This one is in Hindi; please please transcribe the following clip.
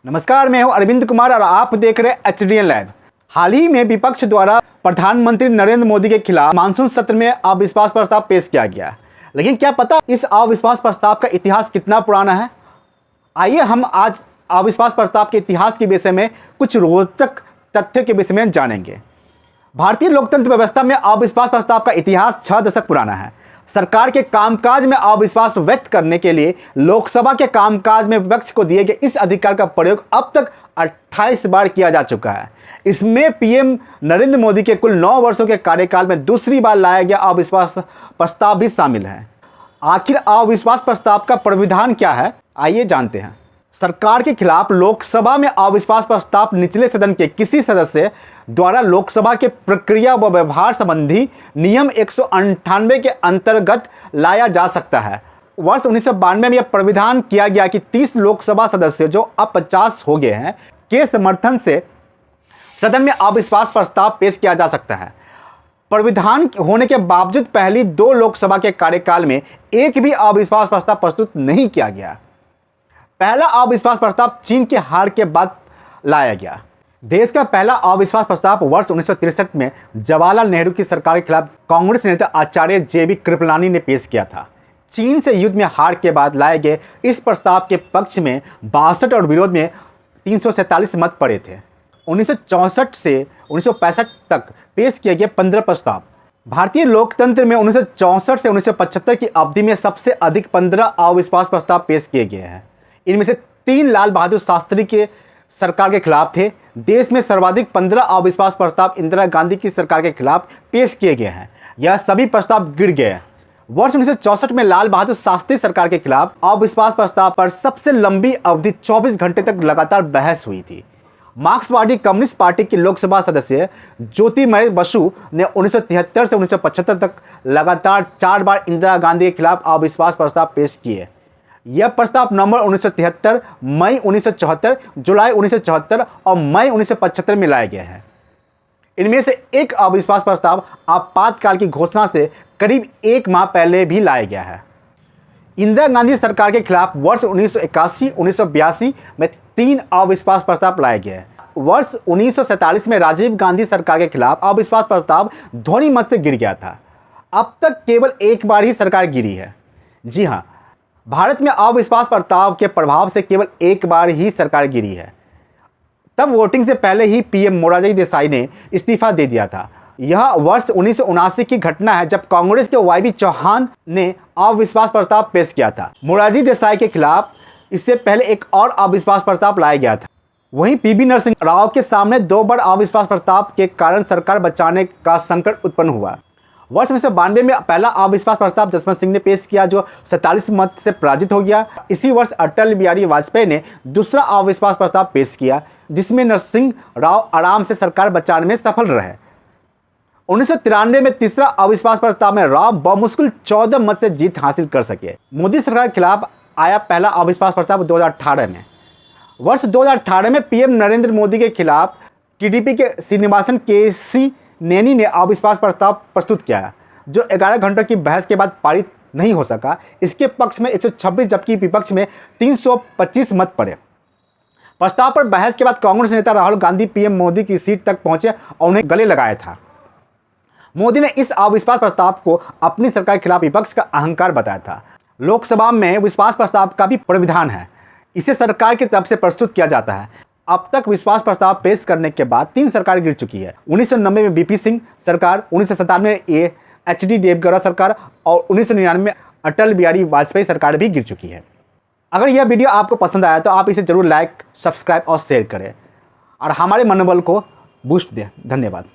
नमस्कार, मैं हूं अरविंद कुमार और आप देख रहे हैं एचडीएन लाइव। हाल ही में विपक्ष द्वारा प्रधानमंत्री नरेंद्र मोदी के खिलाफ मानसून सत्र में अविश्वास प्रस्ताव पेश किया गया। लेकिन क्या पता इस अविश्वास प्रस्ताव का इतिहास कितना पुराना है? आइए हम आज अविश्वास प्रस्ताव के इतिहास के विषय में कुछ रोचक तथ्य के विषय में जानेंगे। भारतीय लोकतंत्र व्यवस्था में अविश्वास प्रस्ताव का इतिहास 6 दशक पुराना है। सरकार के कामकाज में अविश्वास व्यक्त करने के लिए लोकसभा के कामकाज में विपक्ष को दिए गए इस अधिकार का प्रयोग अब तक 28 बार किया जा चुका है। इसमें पीएम नरेंद्र मोदी के कुल 9 वर्षों के कार्यकाल में दूसरी बार लाया गया अविश्वास प्रस्ताव भी शामिल है। आखिर अविश्वास प्रस्ताव का प्राविधान क्या है, आइए जानते हैं। सरकार के खिलाफ लोकसभा में अविश्वास प्रस्ताव निचले सदन के किसी सदस्य द्वारा लोकसभा के प्रक्रिया व व्यवहार संबंधी नियम 198 के अंतर्गत लाया जा सकता है। वर्ष 1992 में यह प्राविधान किया गया कि 30 लोकसभा सदस्य जो अब 50 हो गए हैं के समर्थन से सदन में अविश्वास प्रस्ताव पेश किया जा सकता है। प्राविधान होने के बावजूद पहली 2 लोकसभा के कार्यकाल में एक भी अविश्वास प्रस्ताव प्रस्तुत नहीं किया गया। पहला अविश्वास प्रस्ताव चीन के हार के बाद लाया गया। देश का पहला अविश्वास प्रस्ताव वर्ष 1963 में जवाहरलाल नेहरू की सरकार के खिलाफ कांग्रेस नेता आचार्य जेबी कृपलानी ने पेश किया था। चीन से युद्ध में हार के बाद लाए गए इस प्रस्ताव के पक्ष में 62 और विरोध में 347 मत पड़े थे। 1964 से 1965 तक पेश किए गए 15 प्रस्ताव। भारतीय लोकतंत्र में 1964 से 1975 की अवधि में सबसे अधिक 15 अविश्वास प्रस्ताव पेश किए गए हैं। इनमें से 3 लाल बहादुर शास्त्री के सरकार के खिलाफ थे। देश में सर्वाधिक 15 अविश्वास प्रस्ताव इंदिरा गांधी की सरकार के खिलाफ पेश किए गए हैं। यह सभी प्रस्ताव गिर गए। वर्ष 1964 में लाल बहादुर शास्त्री सरकार के खिलाफ अविश्वास प्रस्ताव पर सबसे लंबी अवधि 24 घंटे तक लगातार बहस हुई थी। मार्क्सवादी कम्युनिस्ट पार्टी की लोकसभा सदस्य ज्योतिर्मय बसु ने 1973 से 1975 तक लगातार 4 बार इंदिरा गांधी के खिलाफ अविश्वास प्रस्ताव पेश किए। यह प्रस्ताव नवंबर 1973, मई 1974, जुलाई 1974 और मई 1975 में लाए गए हैं। इनमें से एक अविश्वास प्रस्ताव आपातकाल की घोषणा से करीब 1 माह पहले भी लाया गया है। इंदिरा गांधी सरकार के खिलाफ वर्ष 1981, 1982 में 3 अविश्वास प्रस्ताव लाए गए। वर्ष 1947 में राजीव गांधी सरकार के खिलाफ अविश्वास प्रस्ताव ध्वनि मत से गिर गया था। अब तक केवल 1 बार ही सरकार गिरी है। जी हाँ, भारत में अविश्वास प्रस्ताव के प्रभाव से केवल 1 बार ही सरकार गिरी है। तब वोटिंग से पहले ही पीएम मोरारजी देसाई ने इस्तीफा दे दिया था। यह वर्ष 1979 की घटना है जब कांग्रेस के वाई चौहान ने अविश्वास प्रस्ताव पेश किया था। मोरारजी देसाई के खिलाफ इससे पहले एक और अविश्वास प्रस्ताव लाया गया था। वहीं पीवी नरसिंह राव के सामने 2 बार अविश्वास प्रस्ताव के कारण सरकार बचाने का संकट उत्पन्न हुआ। वर्ष 1992 में पहला अविश्वास प्रस्ताव जसवंत सिंह ने पेश किया जो 47 मत से पराजित हो गया। इसी वर्ष अटल बिहारी वाजपेयी ने दूसरा अविश्वास प्रस्ताव पेश किया जिसमें नरसिंह राव आराम से सरकार बचाने में सफल रहे। 1993 में तीसरा अविश्वास प्रस्ताव में राव बमुश्किल 14 मत से जीत हासिल कर सके। मोदी सरकार के खिलाफ आया पहला अविश्वास प्रस्ताव 2018 में। वर्ष 2018 में पीएम नरेंद्र मोदी के खिलाफ टीडीपी के श्रीनिवासन केसी नैनी ने अविश्वास प्रस्ताव प्रस्तुत किया जो 11 घंटों की बहस के बाद पारित नहीं हो सका। इसके पक्ष में 126 जबकि विपक्ष में 325 मत पड़े। प्रस्ताव पर बहस के बाद कांग्रेस नेता राहुल गांधी पीएम मोदी की सीट तक पहुंचे और उन्हें गले लगाया था। मोदी ने इस अविश्वास प्रस्ताव को अपनी सरकार के खिलाफ विपक्ष का अहंकार बताया था। लोकसभा में विश्वास प्रस्ताव का भी प्राविधान है। इसे सरकार की तरफ से प्रस्तुत किया जाता है। अब तक विश्वास प्रस्ताव पेश करने के बाद 3 सरकार गिर चुकी है। 1990 में बीपी सिंह सरकार, 1997 में एचडी देवगौड़ा सरकार और 1999 में अटल बिहारी वाजपेयी सरकार भी गिर चुकी है। अगर यह वीडियो आपको पसंद आया तो आप इसे जरूर लाइक, सब्सक्राइब और शेयर करें और हमारे मनोबल को बूस्ट दें। धन्यवाद।